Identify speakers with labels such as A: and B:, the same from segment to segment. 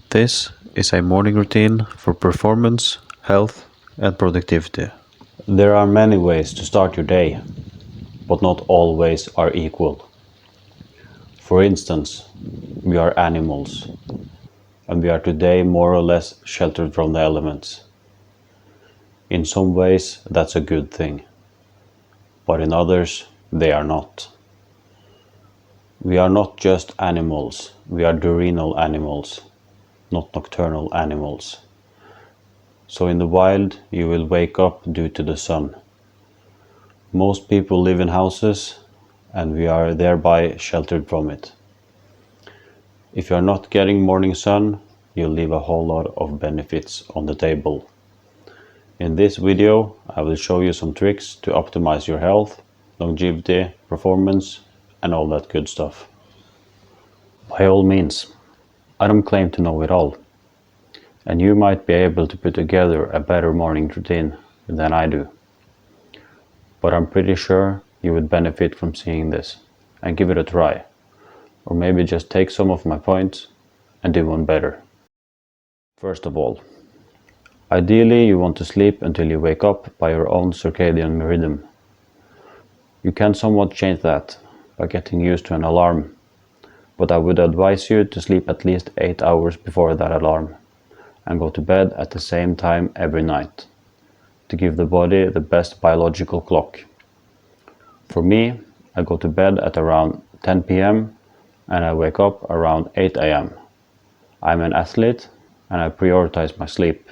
A: This is a morning routine for performance, health, and productivity. There are many ways to start your day, but not all ways are equal. For instance, we are animals, and we are today more or less sheltered from the elements. In some ways, that's a good thing, but in others, they are not. We are not just animals, we are diurnal animals, not nocturnal animals. So in the wild, you will wake up due to the sun. Most people live in houses, and we are thereby sheltered from it. If you are not getting morning sun, you'll leave a whole lot of benefits on the table. In this video, I will show you some tricks to optimize your health, longevity, performance, and all that good stuff. By all means, I don't claim to know it all, and you might be able to put together a better morning routine than I do. But I'm pretty sure you would benefit from seeing this and give it a try, or maybe just take some of my points and do one better. First of all, ideally you want to sleep until you wake up by your own circadian rhythm. You can somewhat change that by getting used to an alarm, but I would advise you to sleep at least 8 hours before that alarm and go to bed at the same time every night to give the body the best biological clock. For me, I go to bed at around 10 p.m. and I wake up around 8 a.m. I'm an athlete and I prioritize my sleep.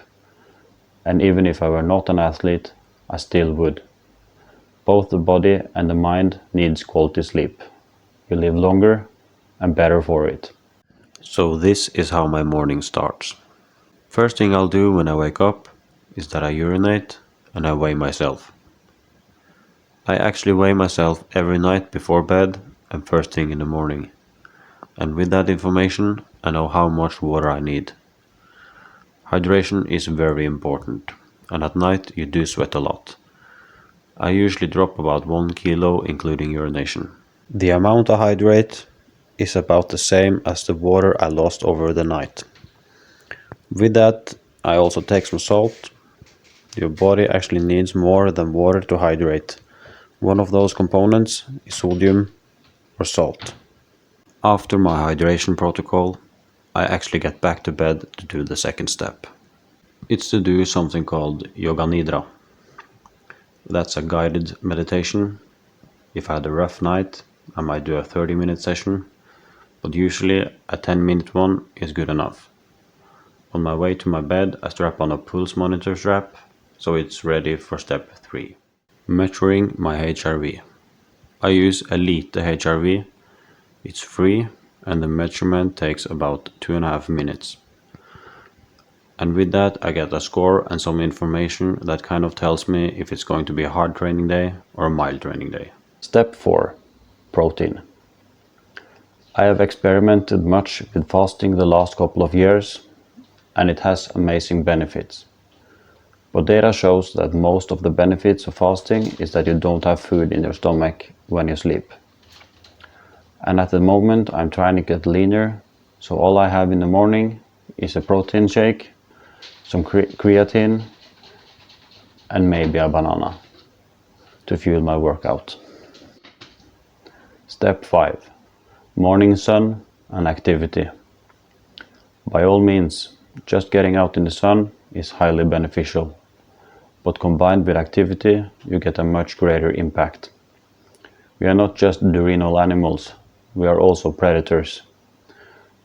A: And even if I were not an athlete, I still would. Both the body and the mind needs quality sleep. You live longer and better for it. So this is how my morning starts. First thing I'll do when I wake up is that I urinate and I weigh myself. I actually weigh myself every night before bed and first thing in the morning. And with that information, I know how much water I need. Hydration is very important, and at night you do sweat a lot. I usually drop about 1 kilo including urination. The amount I hydrate is about the same as the water I lost over the night. With that, I also take some salt. Your body actually needs more than water to hydrate. One of those components is sodium or salt. After my hydration protocol, I actually get back to bed to do the second step. It's to do something called Yoga Nidra. That's a guided meditation. If I had a rough night, I might do a 30-minute session, but usually a 10-minute one is good enough. On my way to my bed, I strap on a pulse monitor strap, so it's ready for step 3. Measuring my HRV. I use Elite HRV. It's free and the measurement takes about 2.5 minutes. And with that I get a score and some information that kind of tells me if it's going to be a hard training day or a mild training day. Step 4. Protein. I have experimented much with fasting the last couple of years and it has amazing benefits. But data shows that most of the benefits of fasting is that you don't have food in your stomach when you sleep. And at the moment I'm trying to get leaner, so all I have in the morning is a protein shake, some creatine, and maybe a banana to fuel my workout. Step 5. Morning sun and activity. By all means, just getting out in the sun is highly beneficial, but combined with activity, you get a much greater impact. We are not just diurnal animals, we are also predators.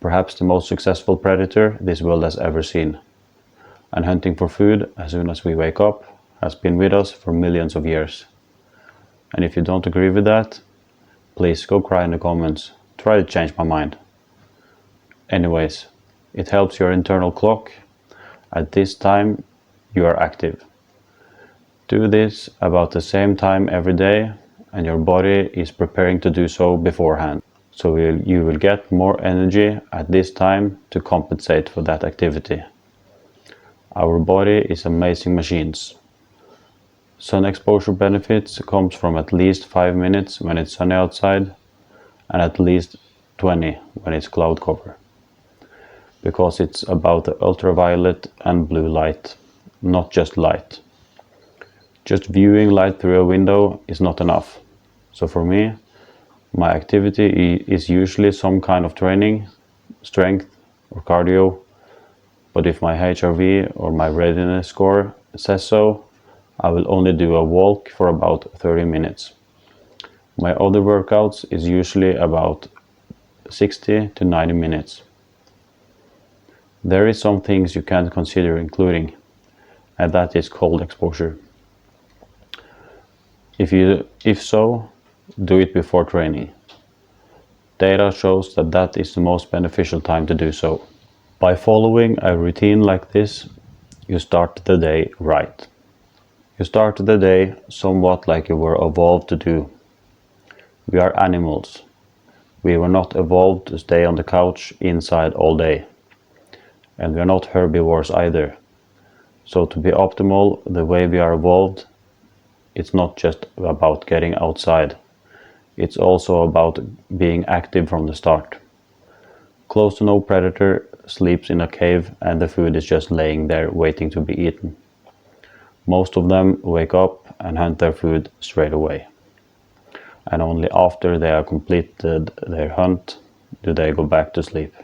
A: Perhaps the most successful predator this world has ever seen. And hunting for food as soon as we wake up has been with us for millions of years. And if you don't agree with that, please go cry in the comments. Try to change my mind. Anyways, it helps your internal clock. At this time, you are active. Do this about the same time every day, and your body is preparing to do so beforehand. So you will get more energy at this time to compensate for that activity. Our body is amazing machines. Sun exposure benefits comes from at least 5 minutes when it's sunny outside and at least 20 when it's cloud cover. because it's about the ultraviolet and blue light, not just light. Just viewing light through a window is not enough. So for me, my activity is usually some kind of training, strength or cardio, but if my HRV or my readiness score says so, I will only do a walk for about 30 minutes. My other workouts is usually about 60 to 90 minutes. There is some things you can't consider including, and that is cold exposure. If so, do it before training. Data shows that that is the most beneficial time to do so. By following a routine like this, you start the day right. You start the day somewhat like you were evolved to do. We are animals. We were not evolved to stay on the couch inside all day. And we are not herbivores either. So to be optimal the way we are evolved, it's not just about getting outside. It's also about being active from the start. Close to no predator sleeps in a cave and the food is just laying there waiting to be eaten. Most of them wake up and hunt their food straight away. And only after they have completed their hunt do they go back to sleep.